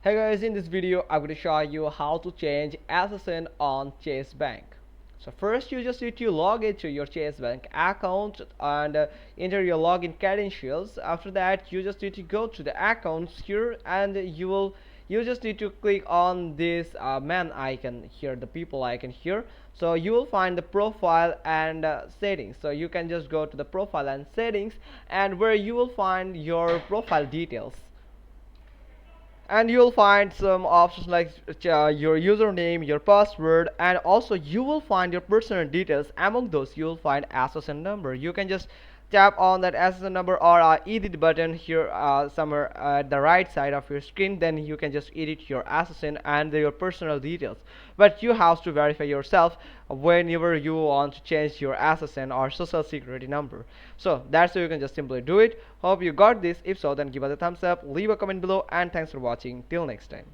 Hey guys, in this video I'm going to show you how to change SSN on Chase Bank. So first you just need to log into your Chase Bank account and enter your login credentials. After that you just need to go to the accounts here and you just need to click on this man icon here, the people icon here. So you will find the profile and settings. So you can just go to the profile and settings, and where you will find your profile details, and you'll find some options like your username, your password, and also you will find your personal details. Among those you will find SSN number. You can just tap on that SSN number or edit button here somewhere at the right side of your screen. Then you can just edit your SSN and your personal details, but you have to verify yourself whenever you want to change your SSN or social security number. So that's how you can just simply do it. Hope you got this. If so, then give us a thumbs up, leave a comment below, and thanks for watching. Till next time.